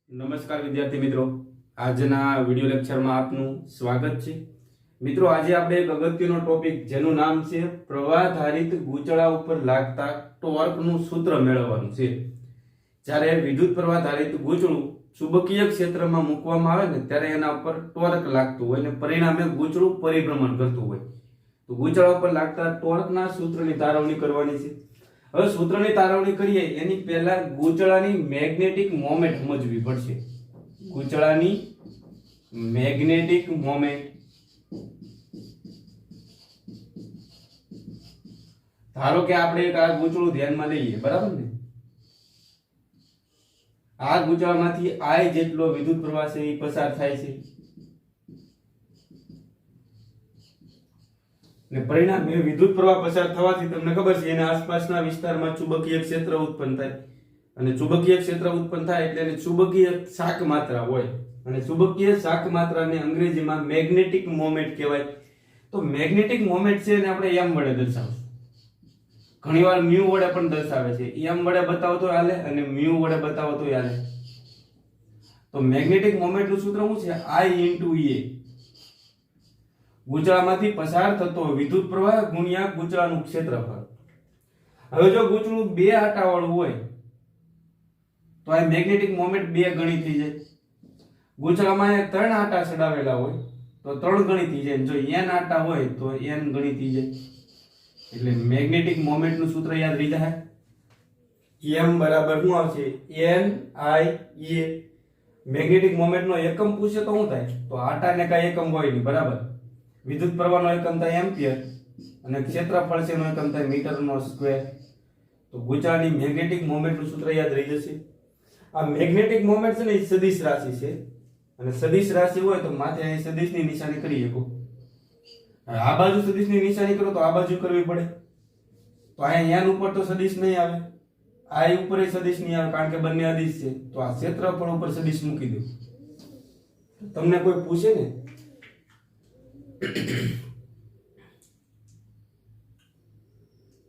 નમસ્કાર વિદ્યાર્થી મિત્રો, આજના વિડિયો લેક્ચરમાં આપનું સ્વાગત છે. મિત્રો, આજે આપણે એક અગત્યનો ટોપિક જેનું નામ છે પ્રવાહધારિત ગૂંચળા ઉપર લાગતા ટોર્કનું સૂત્ર મેળવવાનું છે. જ્યારે વિદ્યુત પ્રવાહધારિત ગૂંચળું ચુંબકીય ક્ષેત્રમાં મૂકવામાં આવે ને ત્યારે એના ઉપર ટોર્ક લાગતું હોય અને પરિણામે ગૂંચળું પરિભ્રમણ કરતું હોય. તો ગૂંચળા ઉપર લાગતા ટોર્કના સૂત્રની તારવણી કરવાની છે. હવે સૂત્રની તારવણી કરીએ એની પહેલા ગૂંચળાની મેગ્નેટિક મોમેન્ટ સમજવી પડશે. ગૂંચળાની મેગ્નેટિક મોમેન્ટ, ધારો કે આપણે એક આ ગૂંચળું ધ્યાનમાં લઈએ, બરાબર ને? આ ગૂંચળામાંથી I જેટલો વિદ્યુત પ્રવાહ છે એ પસાર થાય છે ને પરિણામે વિદ્યુત પ્રવાહ પસાર થવાથી તમને ખબર છે એના આસપાસના વિસ્તારમાં ચુંબકીય ક્ષેત્ર ઉત્પન્ન થાય અને ચુંબકીય ક્ષેત્ર ઉત્પન્ન થાય એટલે એને ચુંબકીય શાક માત્રા હોય અને ચુંબકીય શાક માત્રાને અંગ્રેજીમાં મેગ્નેટિક મોમેન્ટ કહેવાય. તો મેગ્નેટિક મોમેન્ટ છે એને આપણે એમ વડે દર્શાવશું. ઘણીવાર મ્યુ વડે પણ દર્શાવે છે. એમ વડે બતાવો તો હાલે અને મ્યુ વડે બતાવો તો હાલે. તો મેગ્નેટિક મોમેન્ટનું સૂત્ર શું છે? I * A. ગૂંચળામાંથી પસાર થતો વિદ્યુત પ્રવાહ ગુણ્યા ગૂંચળાનું ક્ષેત્રફળ. હવે જો ગૂંચળું બે આંટાવાળું હોય તો આ મેગ્નેટિક મોમેન્ટ બે ગણી થઈ જાય. ગૂંચળામાં ત્રણ આંટા ચડાવેલા હોય તો ત્રણ ગણી થઈ જાય. જો n આંટા હોય તો n ગણી થઈ જાય. એટલે મેગ્નેટિક મોમેન્ટનું સૂત્ર યાદ રહી જાય. m બરાબર શું આવશે? N I A. મેગ્નેટિક મોમેન્ટનો એકમ પૂછે તો શું થાય? તો આંટાને કાંઈ એકમ હોય નહીં, બરાબર? વિદ્યુત પ્રવાહનો એકમ થાય એમ્પિયર અને ક્ષેત્રફળ છે એનો એકમ થાય મીટરનો સ્ક્વેર. તો ગૂંચળાની મેગ્નેટિક મોમેન્ટનું સૂત્ર યાદ રહી જશે. આ મેગ્નેટિક મોમેન્ટ છે ને એ સદિશ રાશિ છે અને સદિશ રાશિ હોય તો માથે અહીં સદિશની નિશાની કરી શકો. આ બાજુ સદિશની નિશાની કરો તો આ બાજુ કરવી પડે. તો અહીંયા n ઉપર તો સદિશ નહીં આવે, I ઉપર સદિશ નહીં આવે કારણ કે બંને અદિશ છે. તો આ ક્ષેત્રફળ ઉપર સદિશ મૂકી દો. તમને કોઈ પૂછે ને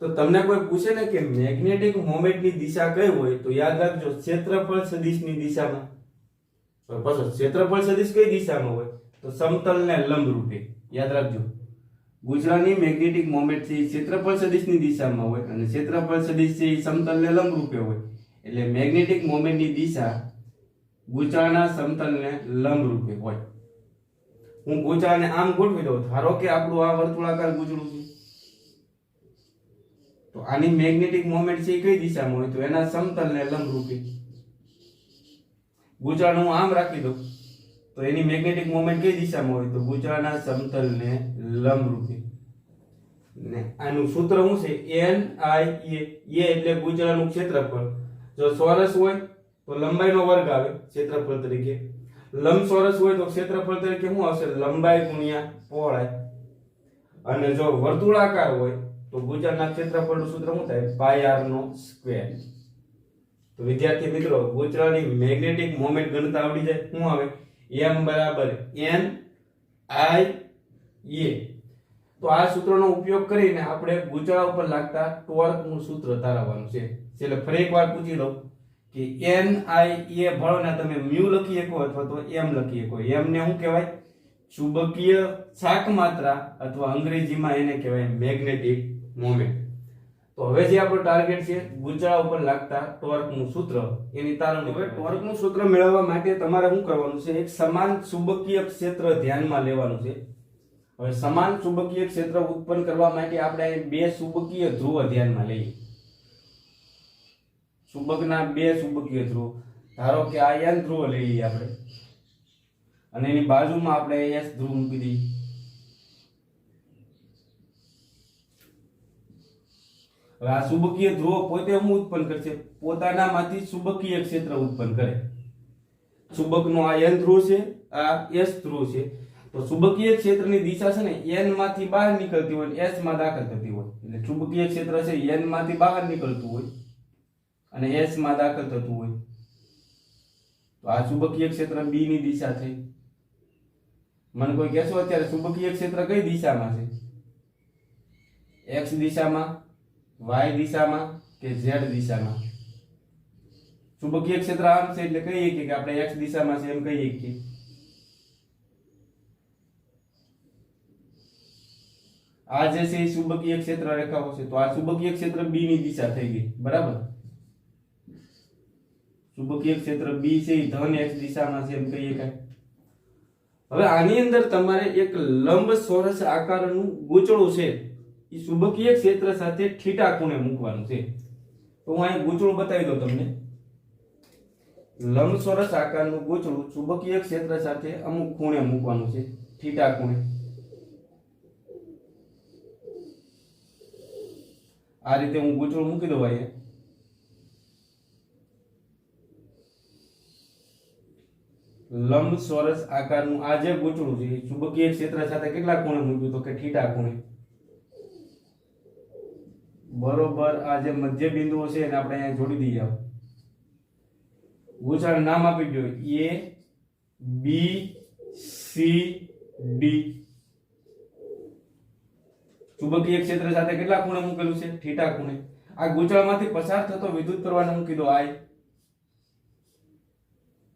તો તમને કોઈ પૂછે ને કે મેગ્નેટિક મોમેન્ટની દિશા કઈ હોય તો યાદ રાખજો ક્ષેત્રફળ સદિશની દિશામાં. તો પછી ક્ષેત્રફળ સદિશ કઈ દિશામાં હોય? તો સમતલને લંબ રૂપે. યાદ રાખજો, ગૂંચળાની મેગ્નેટિક મોમેન્ટ છે ક્ષેત્રફળ સદિશની દિશામાં હોય અને ક્ષેત્રફળ સદિશ છે એ સમતલને લંબ રૂપે હોય. એટલે મેગ્નેટિક મોમેન્ટની દિશા ગૂંચળાના સમતલને લંબ રૂપે હોય. હું ગૂંચળાને આમ ગોઠવી દઉં. ધારો કે આપણું આ વર્તુળાકાર ગૂંચળું છે તો આની મેગ્નેટિક મોમેન્ટ છે કઈ દિશામાં હોય? તો એના સમતલને લંબ રૂપે. ગૂંચળાને હું આમ રાખી દઉં તો એની મેગ્નેટિક મોમેન્ટ કઈ દિશામાં હોય? તો ગૂંચળાના સમતલને લંબ રૂપે. ને આનું સૂત્ર શું છે? N I A. A એટલે ગૂંચળાનું ક્ષેત્રફળ. જો ચોરસ હોય તો લંબાઈનો વર્ગ આવે ક્ષેત્રફળ તરીકે. લંબચોરસ હોય તો ક્ષેત્રફળ તરીકે શું આવશે? લંબાઈ ગુણ્યા પહોળાઈ. અને જો વર્તુળાકાર હોય તો ગૂંચળાના ક્ષેત્રફળનું સૂત્ર શું થાય? πr². તો વિદ્યાર્થી મિત્રો, ગૂંચળાની મેગ્નેટિક મોમેન્ટ ગણતા આવડી જાય. શું આવે? m બરાબર N I A. તો આ સૂત્રનો ઉપયોગ કરીને આપણે ગૂંચળા ઉપર લાગતા ટોર્કનું સૂત્ર તારવવાનું છે. એટલે ફરી એકવાર પૂછી લઉં કે N I A ભળોને તમે મ્યુ લખી શકો અથવા તો m લખી શકો. m ને શું કહેવાય? ચુંબકીય શાક માત્રા અથવા અંગ્રેજીમાં એને કહેવાય મેગ્નેટિક મોમેન્ટ. તો હવે જે આપણો ટાર્ગેટ છે ગૂંચળા ઉપર લાગતા ટોર્કનું સૂત્ર, એની તારવણી. હવે ટોર્કનું સૂત્ર મેળવવા માટે તમારે શું કરવાનું છે? એક સમાન ચુંબકીય ક્ષેત્ર ધ્યાનમાં લેવાનું છે. હવે સમાન ચુંબકીય ક્ષેત્ર ઉત્પન્ન કરવા માટે આપણે બે ચુંબકીય ધ્રુવ ધ્યાનમાં લઈએ. ચુંબકના બે ચુંબકીય ધ્રુવ, ધારો કે આ n ધ્રુવ લઈએ આપણે અને એની બાજુમાં આપણે s ધ્રુવ મૂકી દઈએ. હવે આ ચુંબકીય ધ્રુવો પોતે શું ઉત્પન્ન કરશે? પોતાનામાંથી ચુંબકીય ક્ષેત્ર ઉત્પન્ન કરે. ચુંબકનો આ n ધ્રુવ છે, આ s ધ્રુવ છે. તો ચુંબકીય ક્ષેત્રની દિશા છે ને n માંથી બહાર નીકળતી હોય s માં દાખલ થતી હોય. એટલે ચુંબકીય ક્ષેત્ર છે n માંથી બહાર નીકળતું હોય અને s માં દાખલ થતું હોય. તો આ ચુંબકીય ક્ષેત્ર b ની દિશા થઈ. મને કોઈ કહેશો અત્યારે ચુંબકીય ક્ષેત્ર કઈ દિશામાં છે? x દિશામાં, y દિશામાં કે z દિશામાં? ચુંબકીય ક્ષેત્ર આમ છે એટલે કહીએ કે આપણે x દિશામાં છે એમ કહીએ કે આ જે છે એ ચુંબકીય ક્ષેત્ર રેખાઓ છે. તો આ ચુંબકીય ક્ષેત્ર B ની દિશા થઈ ગઈ, બરાબર. ચુંબકીય ક્ષેત્ર B છે એ ધન x દિશામાં છે એમ કહીએ કાંઈ. હવે આની અંદર તમારે એક લંબ ચોરસ આકારનું ગૂંચળું છે એ ચુંબકીય ક્ષેત્ર સાથે થીટા ખૂણે મૂકવાનું છે. તો હું અહીં ગૂંચળું બતાવી દઉં તમને. લંબચોરસ આકારનું ગૂંચળું ચુંબકીય ક્ષેત્ર સાથે અમુક ખૂણે મૂકવાનું છે, થીટા ખૂણે. આ રીતે હું ગૂંચળું મૂકી દઉં અહીંયા. લંબચોરસ આકારનું આ જે ગૂંચળું છે ચુંબકીય ક્ષેત્ર સાથે કેટલા ખૂણે મૂક્યું? તો કે થીટા ખૂણે. બરોબર. આ જે મધ્ય બિંદુઓ છે એને આપણે અહીંયા જોડી દઈએ. ગૂંચળાનું નામ આપી દો A B C D. ચુંબકીય ક્ષેત્ર સાથે કેટલા ખૂણે મૂકેલું છે? થીટા ખૂણે. આ ગૂંચળામાંથી પસાર થતો વિદ્યુત પ્રવાહને મૂકી દો I.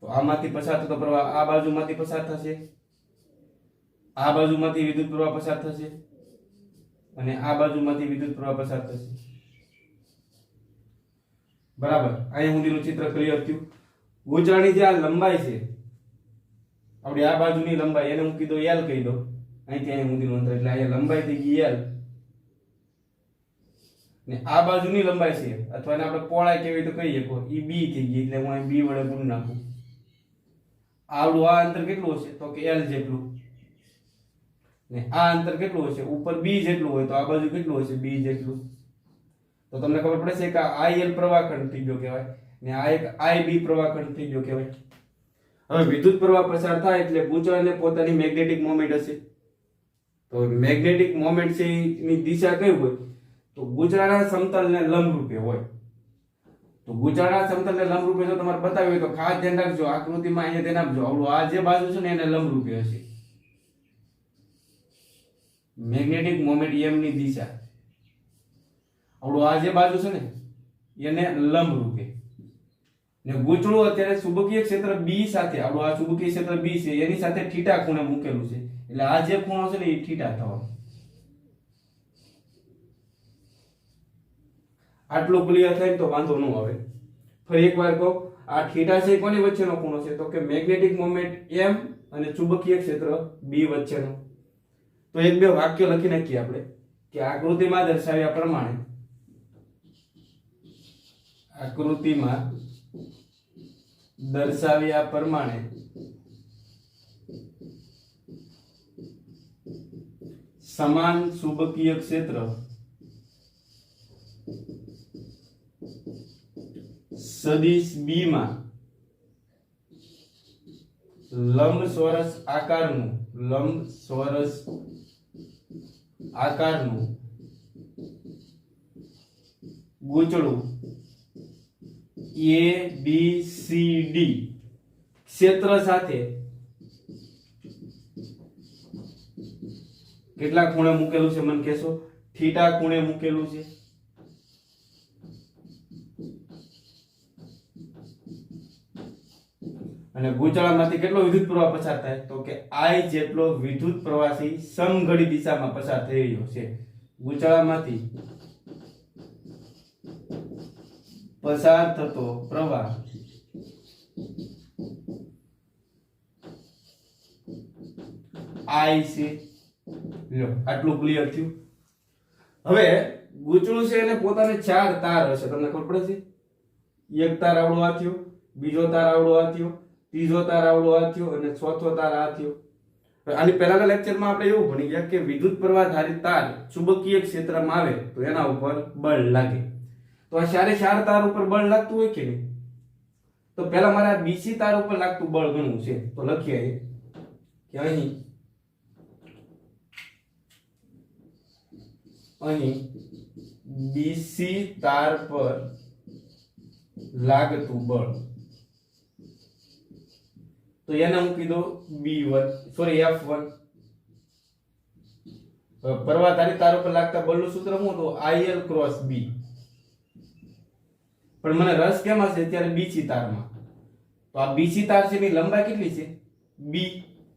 તો આમાંથી પસાર થતો પ્રવાહ આ બાજુમાંથી પસાર થશે, આ બાજુમાંથી વિદ્યુત પ્રવાહ પસાર થશે અને આ બાજુમાંથી વિદ્યુત પ્રવાહ પસાર થશે, બરાબર. અહીંયા સુધીનું ચિત્ર ક્લિયર થયું. ગૂંચળાની જે આ લંબાઈ છે આપણી આ બાજુની લંબાઈ એને મૂકી દો L કહી દો. અહીંથી અહીંયા સુધીનું અંતર એટલે અહીંયા લંબાઈ થઈ ગઈ L ને આ બાજુની લંબાઈ છે અથવા એને આપણે પહોળાઈ કેવી તો કહીએ કો એ B થઈ ગઈ એટલે હું અહીં B વડે ગુણ નાખું. આવડું આ અંતર કેટલું હશે? તો કે L જેટલું. ને આ અંતર કેટલું હશે? ઉપર B જેટલું હોય તો આ બાજુ કેટલું હશે? B જેટલું. તો તમને ખબર પડશે કે આ IL પ્રવાહખંડ થઈ ગયો કહેવાય ને આ એક IB પ્રવાહખંડ થઈ ગયો કહેવાય. હવે વિદ્યુત પ્રવાહ પસાર થાય એટલે ગૂંચળાને પોતાની મેગ્નેટિક મોમેન્ટ હશે. તો મેગ્નેટિક મોમેન્ટ છે એની દિશા કઈ હોય? તો ગૂંચળાના સમતલને લંબરૂપે હોય. તો ગૂંચળાના સમતલને લંબરૂપે જો તમારે બતાવ્યું હોય તો ખાસ ધ્યાન રાખજો, આકૃતિમાં અહીંયા ધ્યાન આપજો. આવડું આ જે બાજુ છે ને એને લંબરૂપે હશે. મેગ્નેટિક મોમેન્ટ M ની દિશા આવડું આ જે બાજુ છે ને એને લંબરૂપે. ને ગૂંચળું અત્યારે ચુંબકીય ક્ષેત્ર B સાથે આવડું આ ચુંબકીય ક્ષેત્ર B છે એની સાથે થીટા ખૂણે મૂકેલું છે એટલે આ જે ખૂણો છે ને એ થીટા થવાનો. આટલું ક્લિયર થાય તો વાંધો ન આવે. ફરી એકવાર કહો, આ થીટા છે કોની વચ્ચેનો ખૂણો છે? તો કે મેગ્નેટિક મોમેન્ટ M અને ચુંબકીય ક્ષેત્ર B વચ્ચેનો. તો એક બે વાક્ય લખી નાખીએ આપણે કે આકૃતિમાં દર્શાવ્યા પ્રમાણે સમાન ચુંબકીય ક્ષેત્ર સદિશ B માં લંબચોરસ આકારનું ગૂંચળું A B C D ક્ષેત્ર સાથે કેટલા ખૂણે મૂકેલું છે મને કહેશો? થીટા ખૂણે મૂકેલું છે. અને ગૂંચળામાંથી કેટલો વિદ્યુત પ્રવાહ પસાર થાય? તો કે I જેટલો વિદ્યુત પ્રવાહી સમઘડી દિશામાં પસાર થઈ રહ્યો છે. ગૂંચળામાંથી પસાર થતો પ્રવાહ I છે. લ્યો આટલું ક્લિયર થયું. હવે ગૂંચળું છે એને પોતાને 4 તાર હશે, તમને ખબર પડે છે? એક તાર આવડો આ થયો, બીજો તાર આવડો આ થયો, ત્રીજો તાર આવડો આ થયો અને ચોથો તાર આ થયો. આની પહેલાના લેક્ચરમાં આપણે એવું ભણી ગયા કે વિદ્યુત પ્રવાહ ધારિત તાર ચુંબકીય ક્ષેત્રમાં આવે તો એના ઉપર બળ લાગે. તો આ ચારે 4 તાર ઉપર બળ લાગતું હોય કે નહીં? તો પહેલા મારે આ BC તાર ઉપર લાગતું બળ ગણવું છે. તો લખીએ કે અહીં BC તાર પર લાગતું બળ તો એને મૂકી દો B1 સોરી F1. પ્રવાહ ધારિત તાર ઉપર લાગતા બળનું સૂત્ર શું? તો IL ક્રોસ B. પણ મને રસ કેમાં છે અત્યારે બીસી તારમાં. તો આ બીસી તાર છે એની લંબાઈ કેટલી છે b,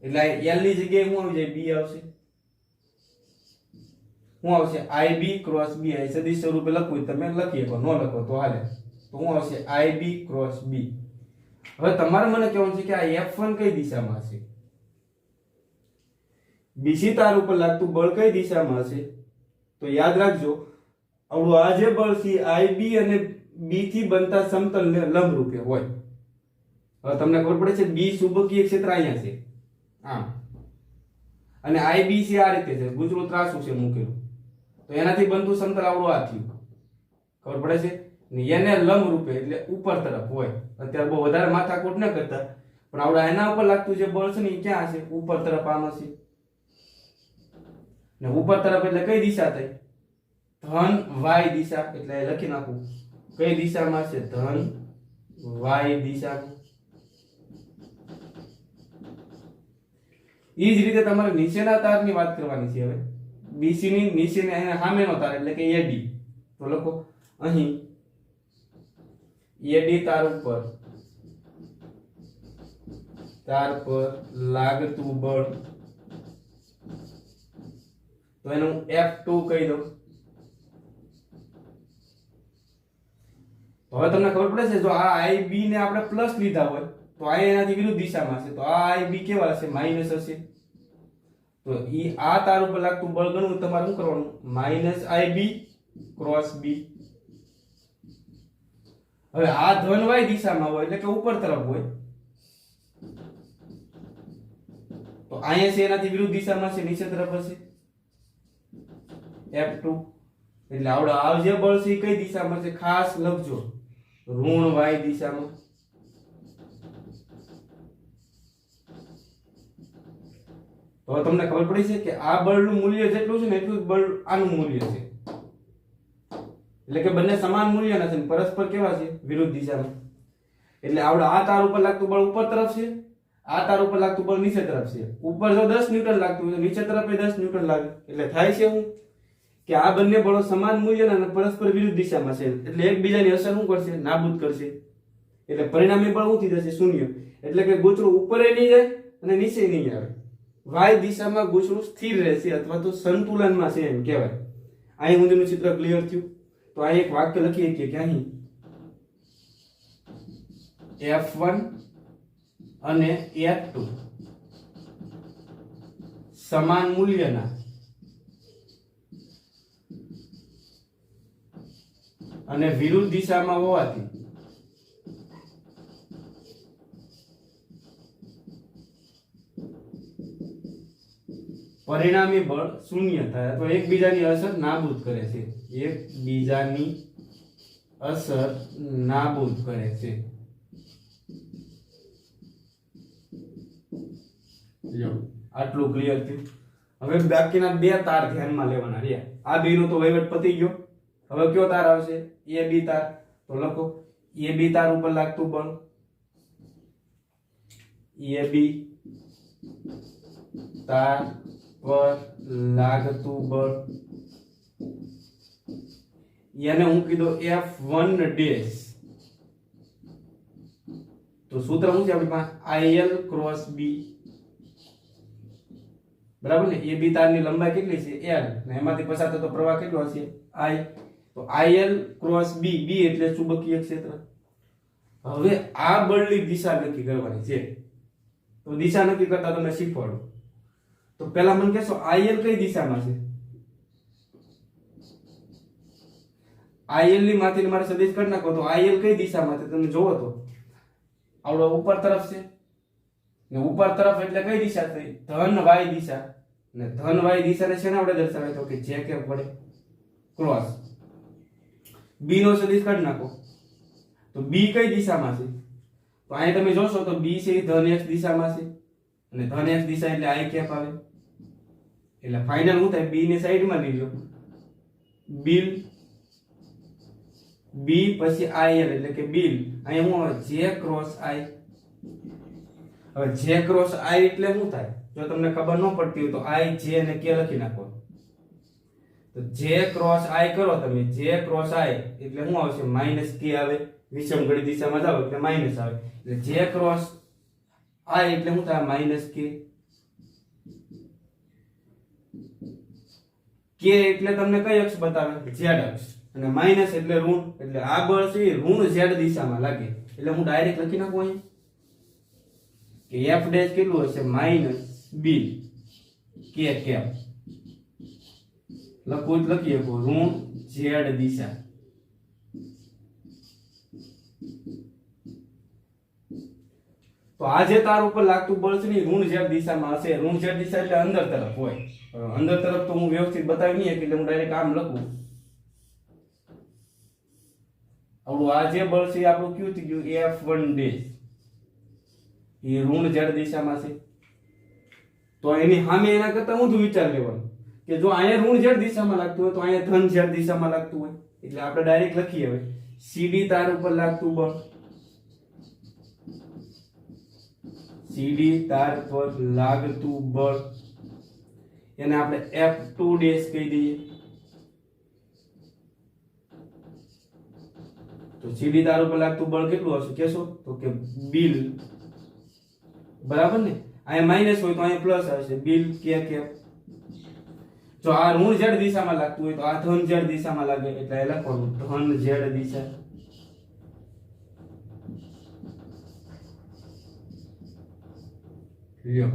એટલે l ની જગ્યાએ શું આવી જાય b આવશે. શું આવશે ib ક્રોસ b. આ સદિશ સ્વરૂપે લખવું તમે લખીએ પણ ન લખો તો હાલે. તો શું આવશે ib ક્રોસ b. હવે તમારે મને કહેવાનું છે કે આ F1 કઈ દિશામાં હશે. બીસી તાર ઉપર લાગતું બળ કઈ દિશામાં હશે. તો યાદ રાખજો આવડું આ જે બળ છે ib અને b થી બનતા સમતલને લંબ રૂપે હોય. હવે તમને ખબર પડે છે b ચુંબકીય ક્ષેત્ર અહીંયા છે આમ, અને ib છે આ રીતે છે, ગુજરું ત્રાસું છે મૂકેલું, તો એનાથી બનતું સમતલ આવડું આ થયું. ખબર પડે છે ને એને લંબ રૂપે એટલે ઉપર તરફ હોય. અત્યારે બહુ વધારે માથાકૂટ ન કરતા, પણ આવડા એના ઉપર લાગતું જે બળ છે ને એ ક્યાં હશે ઉપર તરફ આમ હશે. ને ઉપર તરફ એટલે કઈ દિશા થઈ ધન y દિશા. એટલે લખી નાખું કઈ દિશામાં છે ધન y દિશામાં. એ જ રીતે તમારે નીચેના તારની વાત કરવાની છે. હવે બીસી ની નીચેની અહીંયા સામેનો તાર એટલે કે AD. તો લખો અહીં AD તાર પર લાગતું બળ, તો એને હું F2 કહી દઉં. હવે તમને ખબર પડે છે જો આ IB ને આપણે પ્લસ લીધા હોય તો આ એનાથી વિરુદ્ધ દિશામાં છે, તો આ IB કેવા હશે માઈનસ હશે. તો ઈ આ તાર ઉપર લાગતું બળ ગણવું તમારે શું કરવાનું માઈનસ IB ક્રોસ B. હવે આ ધન y દિશામાં હોય એટલે કે ઉપર તરફ હોય, તો અહીંયા છે એનાથી વિરુદ્ધ દિશામાં છે નીચે તરફ હશે F2. એટલે આવડે આ જે બળ છે એ કઈ દિશામાં છે ખાસ લખજો ઋણ y દિશામાં. તો તમને ખબર પડી છે કે આ બળનું મૂલ્ય જેટલું છે ને એટલું જ બળ આનું મૂલ્ય છે. એટલે કે બંને સમાન મૂલ્યના છે, પરસ્પર કેવા છે વિરુદ્ધ દિશામાં. એટલે આવડે આ તાર ઉપર લાગતું બળ ઉપર તરફ છે, આ તાર ઉપર લાગતું બળ નીચે તરફ છે. ઉપર જો 10 ન્યૂટન લાગતું હોય તો નીચે તરફ 10 ન્યૂટન લાગે. એટલે થાય છે શું કે આ બંને બળો સમાન મૂલ્યના અને પરસ્પર વિરુદ્ધ દિશામાં છે. એટલે એકબીજાની અસર શું કરશે નાબૂદ કરશે. એટલે પરિણામી બળ શું થઈ જશે શૂન્ય. એટલે કે ગોચરું ઉપર નહીં જાય અને નીચે નહીં આવે. y દિશામાં ગોચરું સ્થિર રહેશે અથવા તો સંતુલનમાં છે એમ કહેવાય. અહીં સુધીનું ચિત્ર ક્લિયર થયું. તો આ એક વાક્ય લખીએ કે અહીં F1 અને F2 સમાન મૂલ્યના અને વિરુદ્ધ દિશામાં હોવાથી પરિણામી બળ શૂન્ય થાય અથવા એકબીજાની અસર નાબૂદ કરે છે. એકબીજાની અસર નાબૂદ કરે છે. આટલું ક્લિયર થયું. હવે બાકીના બે તાર ધ્યાનમાં લેવાના રહ્યા. આ બે નો તો વહીવટ પતી ગયો. હવે કયો તાર આવશે AB તાર. તો લખો AB તાર ઉપર લાગતું બળ AB તાર પર લાગતું બળ એને હું કીધું F1 ડેશ. તો સૂત્ર શું છે આપણી પાસે IL ક્રોસ B. બરાબર ને. AB તારની લંબાઈ કેટલી છે L ને એમાંથી પસાર થતો પ્રવાહ કેટલો હશે I. તો IL ક્રોસ B, B એટલે ચુંબકીય ક્ષેત્ર. હવે આ બળની દિશા નક્કી કરવાની છે. તો દિશા નક્કી કરતા તમને શીખવાડું. તો પહેલા મને કહેશો IL કઈ દિશામાં છે. IL ની માંથી મારે સદિશ કરી નાખો તો IL કઈ દિશામાં છે તમે જોવો તો આવડો ઉપર તરફ છે ને ઉપર તરફ એટલે કઈ દિશા થઈ ધન y દિશા. ને ધન y દિશાને શેના વડે દર્શાવે તો કે જે કે વડે ક્રોસ. B નો સદિશ કાઢી નાખો તો B કઈ દિશામાં છે. તો અહીં તમે જોશો તો B છે એ ધન x દિશામાં છે અને ધન x દિશા એટલે I કેપ આવે. એટલે ફાઇનલ શું થાય B ને સાઈડમાં લઈ લો બિલ B પછી IL એટલે કે બિલ. અહીંયા હું J ક્રોસ I. હવે J ક્રોસ I એટલે શું થાય જો તમને ખબર ન પડતી હોય તો I J અને K લખી નાખો. તો J ક્રોસ I કરો તમે J ક્રોસ I એટલે શું આવશે માઈનસ K આવે. વિષમ ઘડી દિશામાં જાવ એટલે માઇનસ આવે, એટલે જે ક્રોસ આઈ એટલે શું થાય માઇનસ કે. કે એટલે તમને કઈ અક્ષ બતાવે ઝેડ અક્ષ, અને માઇનસ એટલે ઋણ, એટલે આ બળ છે એ ઋણ ઝેડ દિશામાં લાગે, એટલે હું ડાયરેક્ટ લખી નાખું અહીં કે એફ ડેશ કેટલું હશે માઇનસ બી કે કેપ. લખવું જ લખી શકો ઋણ ઝેડ દિશા. તો આ જે તાર ઉપર લાગતું બળ છે ને ઋણ ઝેડ દિશામાં હશે. ઋણ ઝેડ દિશા એટલે અંદર તરફ હોય. અંદર તરફ તો હું વ્યવસ્થિત બતાવી નહીં એટલે હું ડાયરેક્ટ આમ લખું. આપણું આ જે બળ છે આપણું કયું થઈ ગયું F1 ડેશ, એ ઋણ ઝેડ દિશામાં છે. તો એની સામે એના કરતા ઊંધું વિચાર લેવાનું કે જો અહીંયા ઋણ ઝેડ દિશામાં લાગતું હોય તો અહીંયા ધન ઝેડ દિશામાં લાગતું હોય, એટલે આપણે ડાયરેક્ટ લખીએ હવે CD તાર ઉપર લાગતું બળ, CD તાર પર લાગતું બળ એને આપણે F2 ડેશ કહી દઈએ. તો CD તાર ઉપર લાગતું બળ કેટલું હશે કહેશો તો કે બિલ, બરાબર ને. અહીંયા માઈનસ હોય તો અહીંયા પ્લસ આવશે બિલ કે કેપ. જો આ ઋણ ઝેડ દિશામાં લાગતું હોય તો આ ધન ઝેડ દિશામાં લાગે, એટલે એ લખવાનું ધન ઝેડ દિશા. લ્યો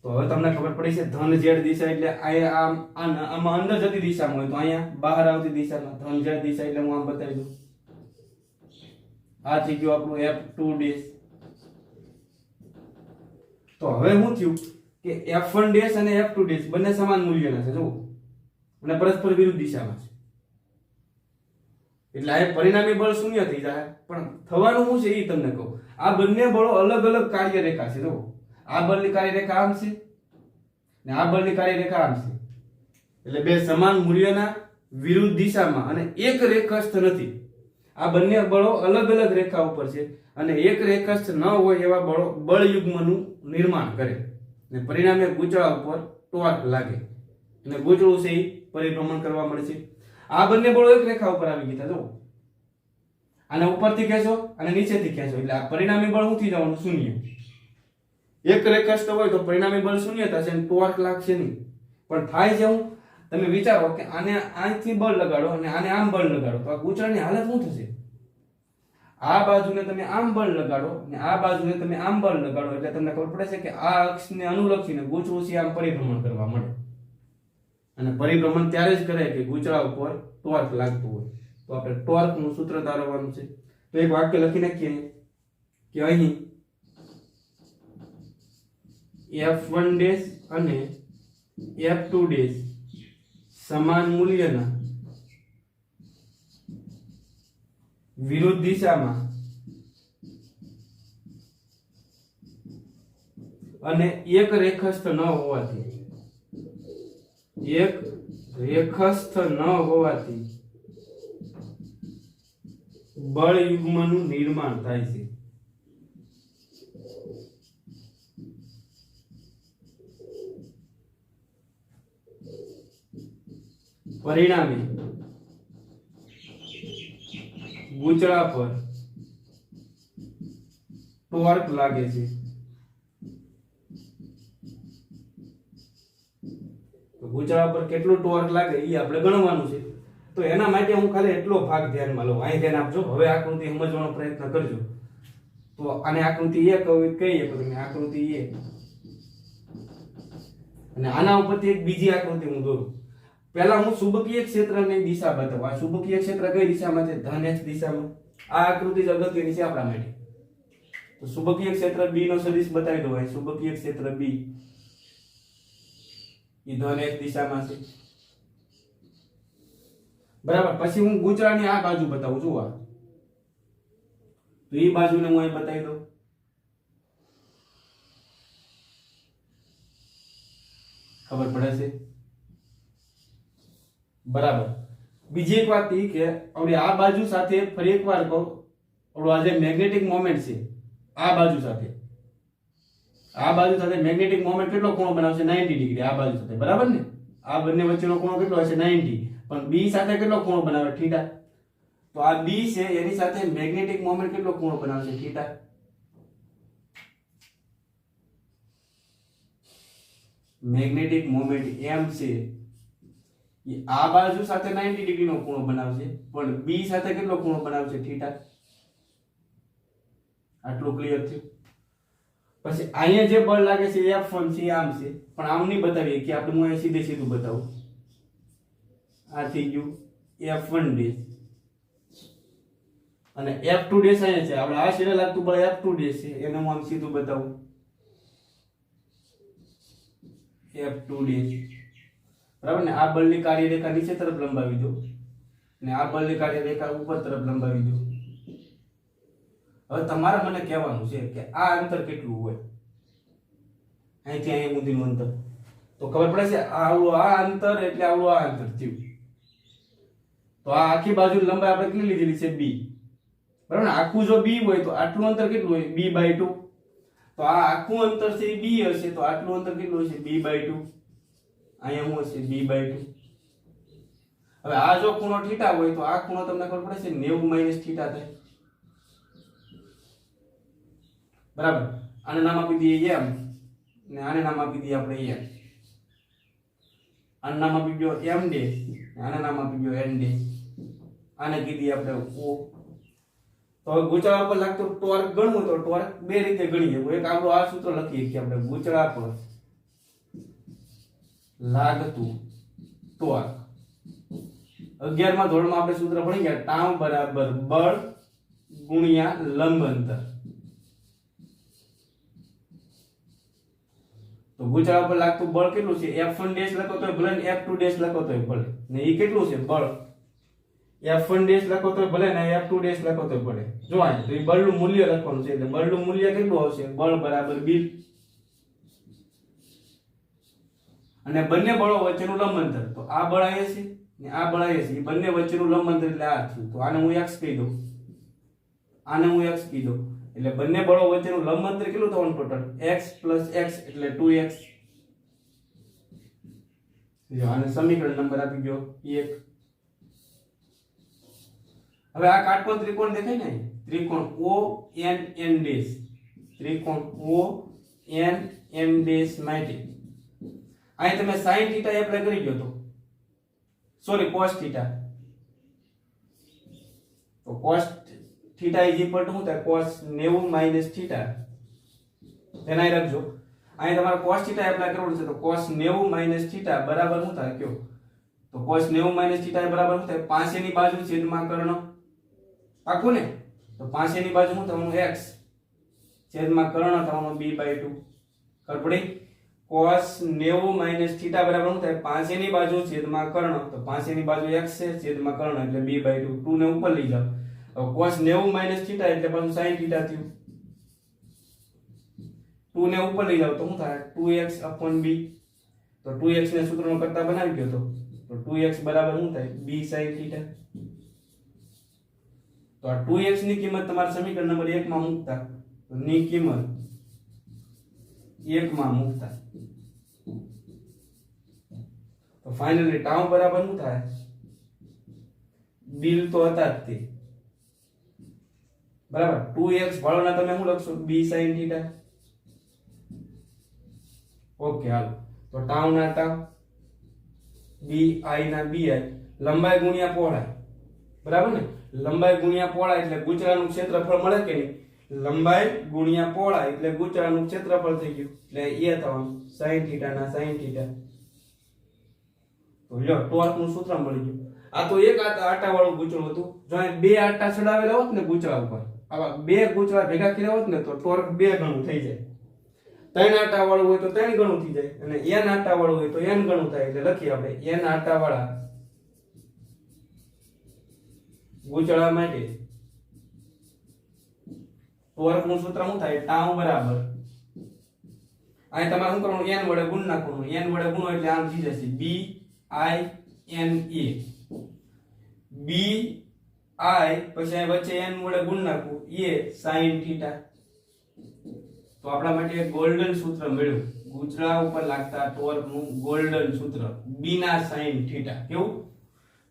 તો હવે તમને ખબર પડી છે ધન ઝેડ દિશા એટલે આમાં અંદર જતી દિશામાં હોય તો અહીંયા બહાર આવતી દિશામાં ધન ઝેડ દિશા, એટલે હું આમ બતાવી દઉં. આ થઈ ગયું આપણું F2 ડેશ. તો હવે શું થયું કે F1 ડેશ અને F2 ડેશ બંને સમાન મૂલ્યના છે જો, અને પરસ્પર વિરુદ્ધ દિશામાં છે, એટલે આ પરિણામી બળ શૂન્ય થઈ જાય. પણ થવાનું શું છે એ તમને કહું. આ બંને બળો અલગ અલગ કાર્યરેખા છે જો, આ બળની કાર્યરેખા આમ છે ને આ બળની કાર્યરેખા આમ છે, એટલે બે સમાન મૂલ્યના વિરુદ્ધ દિશામાં અને એક રેખાસ્થ નથી. આ બંને બળો અલગ અલગ રેખા ઉપર છે અને એક રેખાસ્થ ન હોય એવા બળો બળ યુગ્મનું નિર્માણ કરે ને પરિણામે ગૂંચળા ઉપર ટોર્ક લાગે અને ગૂંચળું છે એ પરિભ્રમણ કરવા મળે છે. આ બંને બળો એક રેખા ઉપર આવી ગયા જો, આને ઉપરથી ખેંચો અને નીચેથી ખેંચો, એટલે આ પરિણામી બળ શું થઈ જવાનું શૂન્ય. એક રેખાસ્થ હોય તો પરિણામી બળ શૂન્ય થશે અને ટોર્ક લાગશે નહીં. પણ થાય છે હું તમે વિચારો કે આને અહીંથી બળ લગાડો અને આને આમ બળ લગાડો તો આ ગૂંચળાની હાલત શું થશે. આ બાજુને તમે આમ બળ લગાડો અને આ બાજુને તમે આમ બળ લગાડો એટલે તમને ખબર પડે છે કે આ અક્ષને અનુલક્ષીને ગૂંચળું છે આમ પરિભ્રમણ કરવા મળે, અને પરિભ્રમણ ત્યારે જ કરે કે ગૂંચળા ઉપર ટોર્ક લાગતું હોય. તો આપણે ટોર્ક નું સૂત્ર તારવવાનું છે. તો એક વાક્ય લખી નાખીએ કે અહીં F1 ડેશ અને F2 ડેશ સમાન મૂલ્યના વિરુદ્ધ દિશામાં અને એક રેખસ્થ ન હોવાથી બળ યુગ્મનું નિર્માણ થાય છે. પરિણામે ગૂંચળા પર ટોર્ક લાગે છે. તો ગૂંચળા પર કેટલું ટોર્ક લાગે એ આપણે ગણવાનું છે. તો એના માટે હું ખાલી એટલો ભાગ ધ્યાનમાં લઉં. અહીં ધ્યાન આપજો. હવે આકૃતિ સમજવાનો પ્રયત્ન કરજો. તો આને આકૃતિ A કહીએ તો તમે આકૃતિ A, અને આના ઉપરથી એક બીજી આકૃતિ હું દોરું. પહેલા હું ચુંબકીય ક્ષેત્રની દિશા બતાવું. આ ચુંબકીય ક્ષેત્ર કઈ દિશામાં છે? ધન x દિશામાં. આ આકૃતિ અગત્યની છે આપણા માટે. તો ચુંબકીય ક્ષેત્ર B નો સદિશ બતાવી દો. ચુંબકીય ક્ષેત્ર B ઈ ધન x દિશામાં છે, બરાબર. પછી હું ગૂંચળાની આ બાજુ બતાવું છું. આ તો એ બાજુને હું અહીં બતાવી દઉં. ખબર પડે છે? બરાબર. બીજી એક વાત એ કે હવે આ બાજુ સાથે ફરી એકવાર કહું, આ જે મેગ્નેટિક મોમેન્ટ છે આ બાજુ સાથે મેગ્નેટિક મોમેન્ટ કેટલો ખૂણો બનાવશે? 90 ડિગ્રી. આ બાજુ સાથે, બરાબર ને? આ બંને વચ્ચેનો ખૂણો કેટલો હશે? 90. પણ B સાથે કેટલો ખૂણો બનાવે? θ. તો આ બી છે એની સાથે મેગ્નેટિક મોમેન્ટ કેટલો ખૂણો બનાવશે થીટા મેગ્નેટિક મોમેન્ટ એમ છે એ આ બાજુ સાથે 90 ડિગ્રી નો ખૂણો બનાવશે પણ બી સાથે કેટલો ખૂણો બનાવશે થીટા આટલું ક્લિયર થયું પછી અહીંયા જે બળ લાગે છે F1 છે આમ છે પણ આમ નહીં બતાવીએ કે આપણે હું અહીંયા સીધે સીધું બતાવું આ થઈ ગયું F1 ડેશ અને F2 ડેશ અહીંયા છે આપણે આ છેડે લાગતું બળ F2 ડેશ છે એને હું આમ સીધું બતાવું F2 ડેશ બરાબર ને આ બળની કાર્યરેખા નીચે તરફ લંબાવી દો અને આ બળની કાર્યરેખા ઉપર તરફ લંબાવી દો હવે તમારે મને કહેવાનું છે કે આ અંતર કેટલું હોય અહીંથી અહીંયા સુધીનું અંતર તો ખબર પડે છે આવડું આ અંતર એટલે આવડું આ અંતર થયું તો આ આખી બાજુ લંબાઈ આપણે કેટલી લીધેલી છે b બરાબર ને આખું જો b હોય તો આટલું અંતર કેટલું હોય b/2 તો આ આખું અંતર છે એ b હશે તો આટલું અંતર કેટલું હશે b/2 અહીંયા શું હશે b/2 હવે આ જો ખૂણો થીટા હોય તો આ ખૂણો તમને ખબર પડે છે 90 - થીટા થાય બરાબર આને નામ આપી દઈએ m ને આને નામ આપી દઈએ આપણે n આને નામ આપી દો m ડેશ આને નામ આપી દો n ડેશ આને કીધી આપણે o તો હવે ગૂંચળા પર લાગતો ટોર્ક ગણવું તો ટોર્ક બે રીતે ગણીએ એક આપણું આ સૂત્ર લખીએ કે આપણે ગૂંચળા પર લાગતું ટોર્ક 11મા ધોરણમાં આપણે સૂત્ર ભણી ગયા ટાઉ બરાબર બળ ગુણ્યા લંબ અંતર તો ગૂંચળા પર લાગતું બળ કેટલું છે F1 ડેશ લખો તોય ભલે ને F2 ડેશ લખો તોય ભલે ને ઈ કેટલું છે બળ F1 ડેશ લખો તોય ભલે ને F2 ડેશ લખો તોય ભલે જો આ તો ઈ બળનું મૂલ્ય લખવાનું છે એટલે બળનું મૂલ્ય કેટલું આવશે બળ બરાબર b અને બંને બળો વચ્ચેનું લંબ અંતર તો આ બળ અહીંયા છે ને આ બળ અહીંયા છે ઈ બંને વચ્ચેનું લંબ અંતર એટલે આ થયું તો આને હું x કહી દઉં આને હું x કહી દઉં એટલે બંને બળો વચ્ચેનું લંબ અંતર કેટલું થવાનું ટોટલ x + x એટલે 2x જો આને સમીકરણ નંબર આપી ગયો 1 હવે આ કાટકોણ ત્રિકોણ દેખાય ને ત્રિકોણ ONN ડેશ ત્રિકોણ ONN ડેશ માટે અહીં તમે sin થીટા એપ્લાય કરી ગયો તો સોરી cos થીટા તો cos થીટા = શું થાય cos 90 - થીટા એના અહીં રાખજો અહીં તમારે cos થીટા એપ્લાય કરવાનું છે તો cos 90 - થીટા બરાબર શું થાય કયો તો cos 90 - થીટા બરાબર શું થાય પાસેની બાજુ છેદમાં કર્ણ પાકું ને તો પાસેની બાજુ શું થવાનું x છેદમાં કર્ણ થવાનું b/2 ખબર પડી cos 90 - થીટા બરાબર શું થાય પાસેની બાજુ છેદમાં કર્ણ તો પાસેની બાજુ x છે છેદમાં કર્ણ એટલે b/2 2 ને ઉપર લઈ જાઓ હવે cos 90 - થીટા એટલે પાછું sin થીટા થયું 2 ને ઉપર લઈ જાવ તો શું થાય 2x/b તો 2x ને સૂત્રનો કરતા બનાવી ગયો તો 2x બરાબર શું થાય b sin થીટા તો આ 2x ની કિંમત તમારા સમીકરણ નંબર 1 માં મૂકતા તો ની કિંમત 1 માં મૂકતા તો ફાઇનલી ટાઉ બરાબર શું થાય બિલ તો હતા જ તે બરાબર 2x વાળોના તમે શું લખશો b sin થીટા ઓકે હાલો તો ટાઉ ના ટાઉ bi ના bi લંબાઈ ગુણ્યા પહોળાઈ બરાબર ને લંબાઈ ગુણ્યા પહોળાઈ એટલે ગૂંચળાનું ક્ષેત્રફળ મળે કે નહીં લંબાઈ ગુણ્યા પહોળાઈ એટલે ગૂંચળાનું ક્ષેત્રફળ થઈ ગયું એટલે એ થવાનું sin થીટા ના sin થીટા તો લ્યો ટોર્કનું સૂત્ર મળી ગયું આ તો એક આટા વાળું ગૂંચળું હતું જો અહીં બે આટા ચડાવેલા હોત ને ગૂંચળા ઉપર આવા બે ગૂંચળા ભેગા કર્યા હોત ને તો ટોર્ક બે ગણું થઈ જાય ત્રણ આટા વાળું હોય તો ત્રણ ગણું થઈ જાય અને n આટા વાળું હોય તો n ગણું થાય એટલે લખીએ આપણે n આટા વાળા ગૂંચળા માટે ટોર્કનું સૂત્ર શું થાય ટાઉ બરાબર અહીં તમારે શું કરવાનું n વડે ગુણ નાખવાનું n વડે ગુણો એટલે આમ થઈ જશે b i n a b i પછી અહીં વચ્ચે n વડે ગુણ નાખવું a sin થીટા તો આપણા માટે એક ગોલ્ડન સૂત્ર મળ્યું ગૂંચળા ઉપર લાગતા ટોર્કનું ગોલ્ડન સૂત્ર b ના sin થીટા કેવું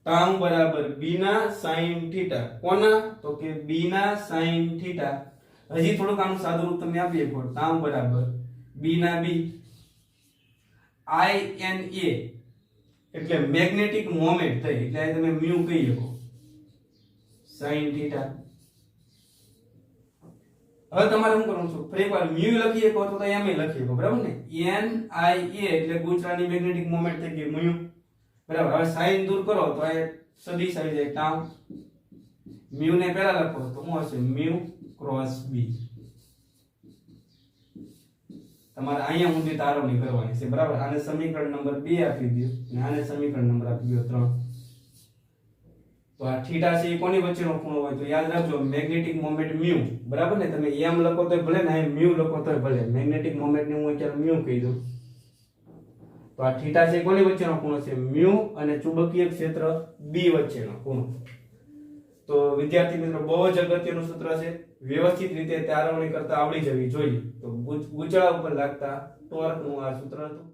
તાઉ બરાબર b ના sin થીટા કોના તો કે b ના sin થીટા હજી થોડુંક આનું સાદું રૂપ તમને આપીએ પણ તાઉ બરાબર b ના b I n a એટલે મેગ્નેટિક મોમેન્ટ થઈ એટલે અહીં તમે મ્યુ કહી શકો sin થીટા હવે તમારે શું કરવાનું છે ફરી એકવાર મ્યુ લખી શકો તો એમ લખી શકો બરાબર ને n I a એટલે ગુજરાની મેગ્નેટિક મોમેન્ટ થઈ ગઈ મ્યુ બરાબર હવે sin દૂર કરો તો આ સદિશ આવી જાય તાઉ મ્યુ ને પહેલા લખો તો શું હશે મ્યુ ક્રોસ b તમારે અહીંયા સુધી તારવણી કરવાની છે બરાબર આને સમીકરણ નંબર 2 આપી દો અને આને સમીકરણ નંબર આપી દો 3 તો આ થીટા છે એ કોની વચ્ચેનો ખૂણો હોય તો યાદ રાખજો મેગ્નેટિક મોમેન્ટ મ્યુ બરાબર ને તમે m લખો તોય ભલે ને અહીં મ્યુ લખો તોય ભલે મેગ્નેટિક મોમેન્ટ ને હું અત્યારે મ્યુ કહી દઉં તો આ થીટા છે કોની વચ્ચેનો ખૂણો છે મ્યુ અને ચુંબકીય ક્ષેત્ર b વચ્ચેનો ખૂણો તો વિદ્યાર્થી મિત્રો બહુ જ અગત્યનું સૂત્ર છે વ્યવસ્થિત રીતે તારવણી કરતા આવડી જવી જોઈએ તો ગૂંચળા ઉપર લાગતા ટોર્ક નું આ સૂત્ર હતું